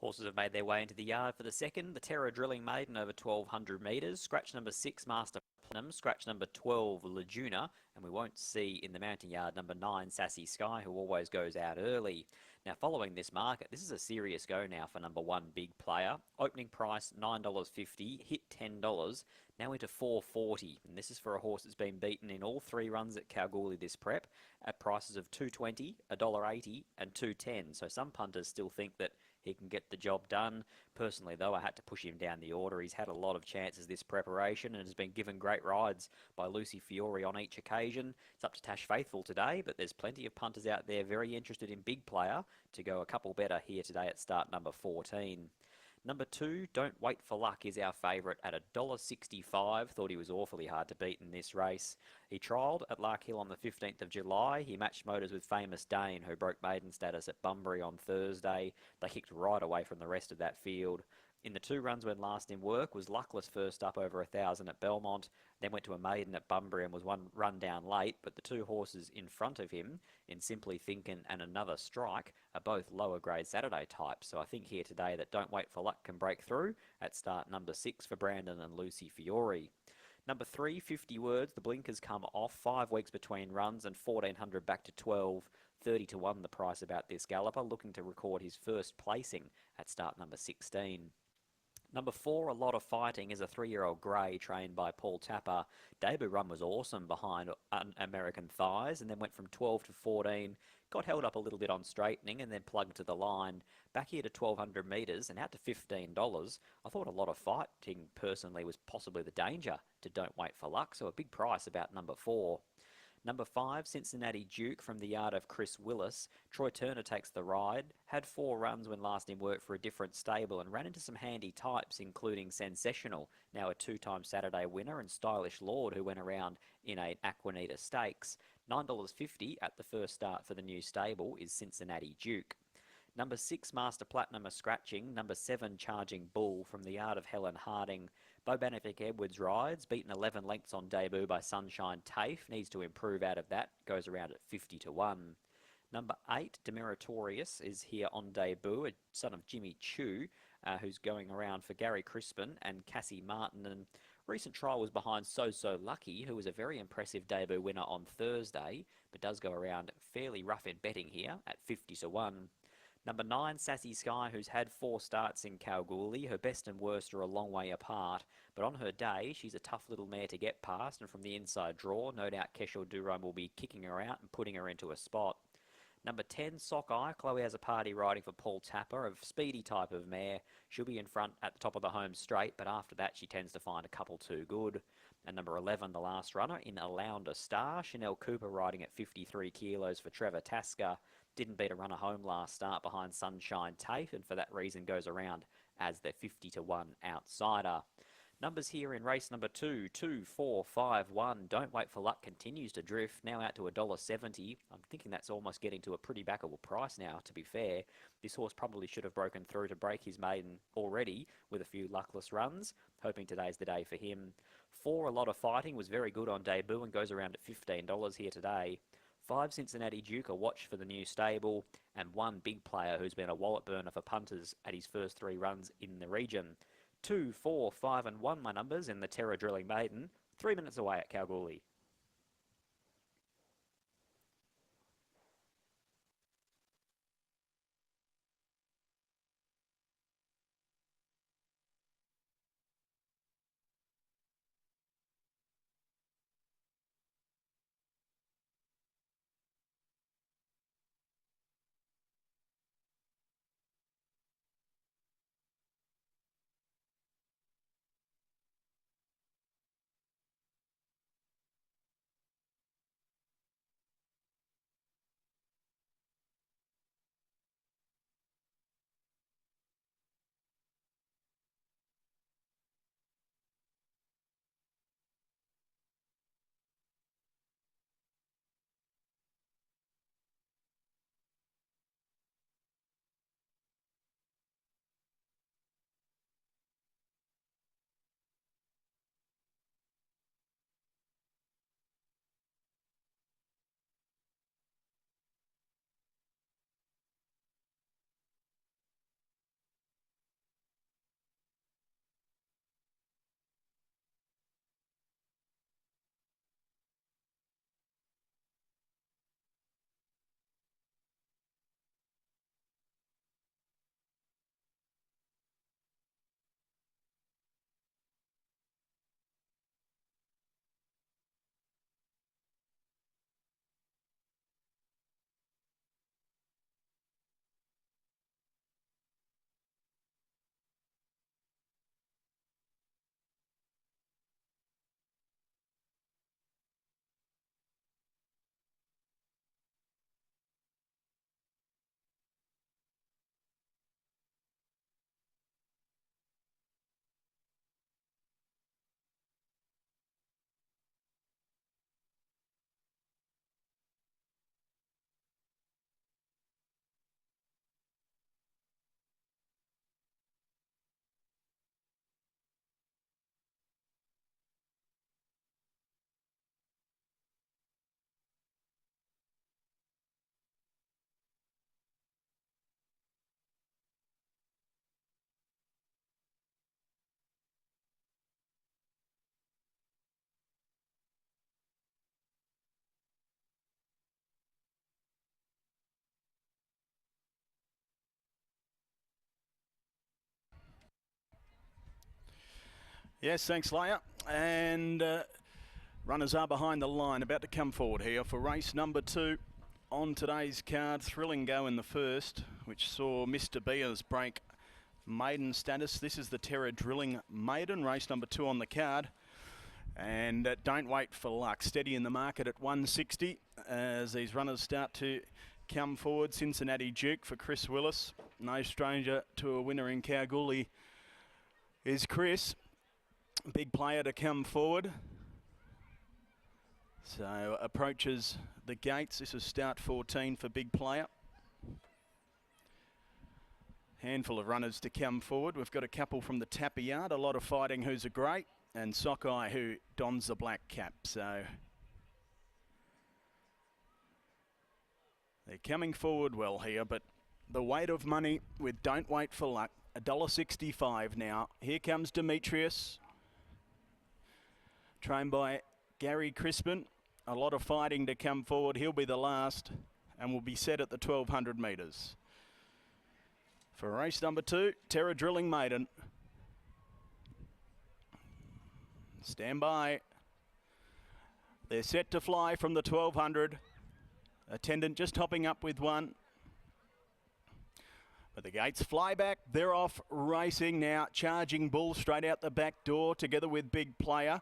Horses have made their way into the yard for the second. The Terra drilling maiden over 1200 metres. Scratch number 6, Master Platinum. Scratch number 12, Laguna. And we won't see in the mounting yard number 9, Sassy Sky, who always goes out early. Now, following this market, this is a serious go now for number 1, Big Player. Opening price $9.50, hit $10, now into $4.40. And this is for a horse that's been beaten in all 3 runs at Kalgoorlie this prep at prices of $2.20, $1.80, and $2.10. So some punters still think that he can get the job done. Personally, though, I had to push him down the order. He's had a lot of chances this preparation and has been given great rides by Lucy Fiore on each occasion. It's up to Tash Faithful today, but there's plenty of punters out there very interested in Big Player to go a couple better here today at start number 14. Number 2, Don't Wait for Luck, is our favourite at $1.65. Thought he was awfully hard to beat in this race. He trialled at Lark Hill on the 15th of July. He matched motors with Famous Dane, who broke maiden status at Bunbury on Thursday. They kicked right away from the rest of that field. In the 2 runs when last in work, was luckless first up over 1,000 at Belmont, then went to a maiden at Bunbury and was 1 run down late, but the 2 horses in front of him, in Simply Thinkin' and Another Strike, are both lower grade Saturday types. So I think here today that Don't Wait for Luck can break through at start number 6 for Brandon and Lucy Fiore. Number 3, 50 Words, the blinkers come off, 5 weeks between runs and 1400 back to 12, 30 to 1 the price about this galloper, looking to record his first placing at start number 16. Number 4, A Lot of Fighting, is a 3-year-old grey trained by Paul Tapper. Debut run was awesome behind American Thighs and then went from 12 to 14, got held up a little bit on straightening and then plugged to the line. Back here to 1,200 metres and out to $15. I thought A Lot of Fighting personally was possibly the danger to Don't Wait for Luck, so a big price about number 4. Number 5, Cincinnati Duke from the yard of Chris Willis. Troy Turner takes the ride, had 4 runs when last in work for a different stable and ran into some handy types, including Sensational, now a 2-time Saturday winner, and Stylish Lord, who went around in an Aquanita Stakes. $9.50 at the first start for the new stable is Cincinnati Duke. Number 6, Master Platinum, a scratching. Number 7, Charging Bull from the yard of Helen Harding. Bo Benefic Edwards rides, beaten 11 lengths on debut by Sunshine Tafe. Needs to improve out of that. Goes around at 50 to 1. Number 8, Demeritorius, is here on debut, a son of Jimmy Chu, who's going around for Gary Crispin and Cassie Martin. And recent trial was behind So So Lucky, who was a very impressive debut winner on Thursday, but does go around fairly rough in betting here at 50 to 1. Number 9, Sassy Sky, who's had 4 starts in Kalgoorlie. Her best and worst are a long way apart, but on her day, she's a tough little mare to get past, and from the inside draw, no doubt Keshel Duran will be kicking her out and putting her into a spot. Number 10, Sockeye. Chloe has a party riding for Paul Tapper, a speedy type of mare. She'll be in front at the top of the home straight, but after that she tends to find a couple too good. And number 11, the last runner, in Alounder Star. Chanel Cooper riding at 53 kilos for Trevor Tasker. Didn't beat a runner home last start behind Sunshine Tafe, and for that reason goes around as the 50 to 1 outsider. Numbers here in race number 2, 2, 4, 5, 1. Don't Wait for Luck continues to drift, now out to $1.70. I'm thinking that's almost getting to a pretty backable price now, to be fair. This horse probably should have broken through to break his maiden already with a few luckless runs. Hoping today's the day for him. 4, A Lot of Fighting, was very good on debut and goes around at $15 here today. 5, Cincinnati Duke, a watch for the new stable, and 1, Big Player, who's been a wallet burner for punters at his first 3 runs in the region. 2, 4, 5 and 1 my numbers in the Terra Drilling Maiden, 3 minutes away at Kalgoorlie. Yes, thanks, Leia. And runners are behind the line, about to come forward here for race number 2 on today's card. Thrilling go in the first, which saw Mr. Beers break maiden status. This is the Terra Drilling Maiden, race number 2 on the card. And Don't Wait for Luck, steady in the market at 160 as these runners start to come forward. Cincinnati Duke for Chris Willis. No stranger to a winner in Kalgoorlie is Chris. Big player to come forward. So approaches the gates. This is start 14 for big player. Handful of runners to come forward. We've got a couple from the Tapper Yard. A lot of fighting who's a great. And Sockeye who dons the black cap. So they're coming forward well here. But the weight of money with Don't Wait for Luck. $1.65 now. Here comes Demetrius. Trained by Gary Crispin. A lot of fighting to come forward. He'll be the last and will be set at the 1200 metres. For race number 2, Terra Drilling Maiden. Stand by. They're set to fly from the 1200. Attendant just hopping up with one. But the gates fly back. They're off racing now. Charging Bull straight out the back door together with Big Player.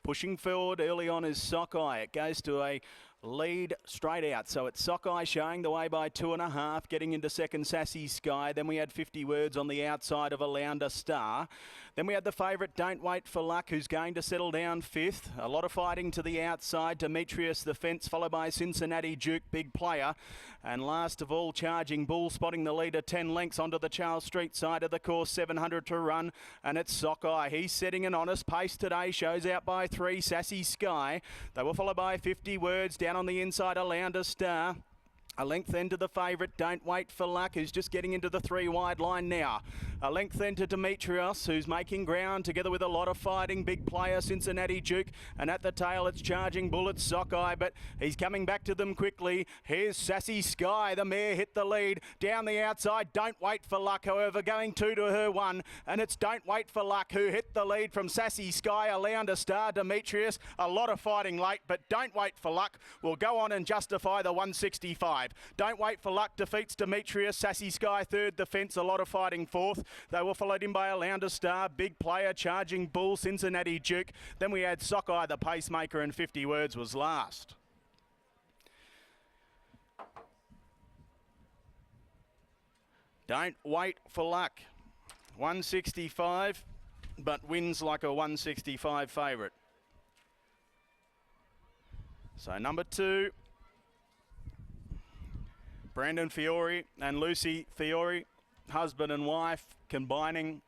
Pushing forward early on is Sockeye. It goes to a lead straight out. So it's Sockeye showing the way by 2.5. Getting into second, Sassy Sky. Then we had 50 Words on the outside of Alounder Star. Then we had the favourite Don't Wait for Luck, who's going to settle down 5th. A lot of fighting to the outside. Demetrius the Fence, followed by Cincinnati Duke, Big Player. And last of all, Charging Bull, spotting the leader 10 lengths onto the Charles Street side of the course. 700 to run. And it's Sockeye. He's setting an honest pace today. Shows out by 3, Sassy Sky. They were followed by 50 Words. Down on the inside, Alounder Star. A length then to the favourite, Don't Wait for Luck, who's just getting into the 3 wide line now. A length then to Demetrios, who's making ground together with a lot of fighting. Big Player, Cincinnati Duke. And at the tail, it's Charging Bullet, Sockeye, but he's coming back to them quickly. Here's Sassy Sky. The mare hit the lead. Down the outside, Don't Wait for Luck, however, going 2 to her 1. And it's Don't Wait for Luck who hit the lead from Sassy Sky, Alounder Star, Demetrius. A lot of fighting late, but Don't Wait for Luck will go on and justify the 165. Don't Wait for Luck defeats Demetrius. Sassy Sky 3rd, the Fence, a lot of fighting 4th. They were followed in by Alounder Star, Big Player, Charging Bull, Cincinnati Duke. Then we had Sockeye the Pacemaker, and 50 Words was last. Don't Wait for Luck. 165, but wins like a 165 favourite. So number 2, Brandon Fiore and Lucy Fiore, husband and wife, combining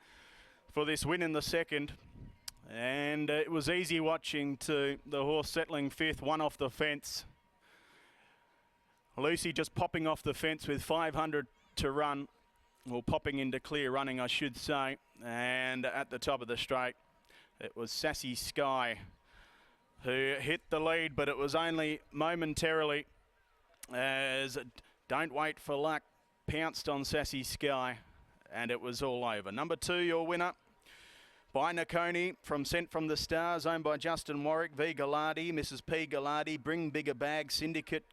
for this win in the second. And it was easy watching to the horse settling 5th, one off the fence. Lucy just popping off the fence with 500 to run, or popping into clear running, I should say. And at the top of the straight, it was Sassy Sky who hit the lead, but it was only momentarily as Don't Wait for Luck pounced on Sassy Sky, and it was all over. Number 2, your winner by Nakoni from Sent from the Stars, owned by Justin Warwick, V. Gallardi, Mrs. P. Gallardi, Bring Bigger Bag Syndicate,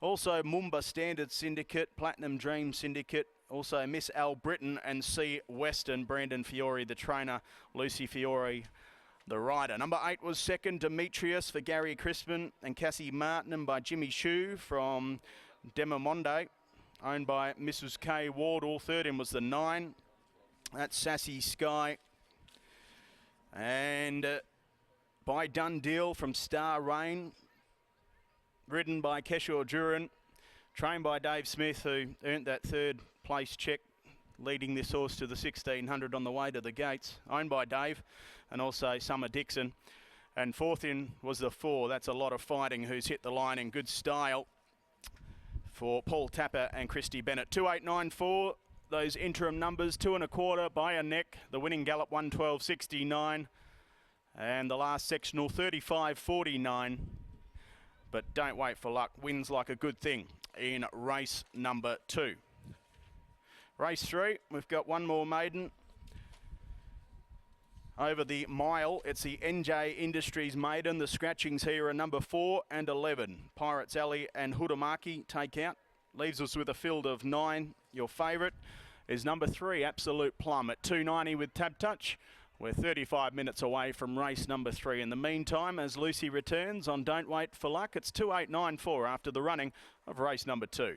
also Mumba Standard Syndicate, Platinum Dream Syndicate, also Miss Al Britton, and C. Western, Brandon Fiore, the trainer, Lucy Fiore, the rider. Number 8 was second, Demetrius for Gary Crispin and Cassie Martin, and by Jimmy Shue from Demamonde, owned by Mrs. K. Wardle. Third in was the 9. That's Sassy Sky. And by Dundeel from Star Rain, ridden by Keshore Duran, trained by Dave Smith, who earned that 3rd place check, leading this horse to the 1600 on the way to the gates, owned by Dave, and also Summer Dixon. And 4th in was the 4. That's a lot of fighting, who's hit the line in good style for Paul Tapper and Christy Bennett. 2894, those interim numbers, 2 1/4 by a neck. The winning gallop 112.69, and the last sectional 35.49. But Don't Wait for Luck wins like a good thing in race number 2. Race 3, we've got one more maiden. Over the mile, it's the NJ Industries Maiden. The scratchings here are number 4 and 11. Pirates Alley and Hudamaki take out. Leaves us with a field of 9. Your favourite is number 3, Absolute Plum, at 2.90 with Tap Touch. We're 35 minutes away from race number 3. In the meantime, as Lucy returns on Don't Wait for Luck, it's 2.894 after the running of race number 2.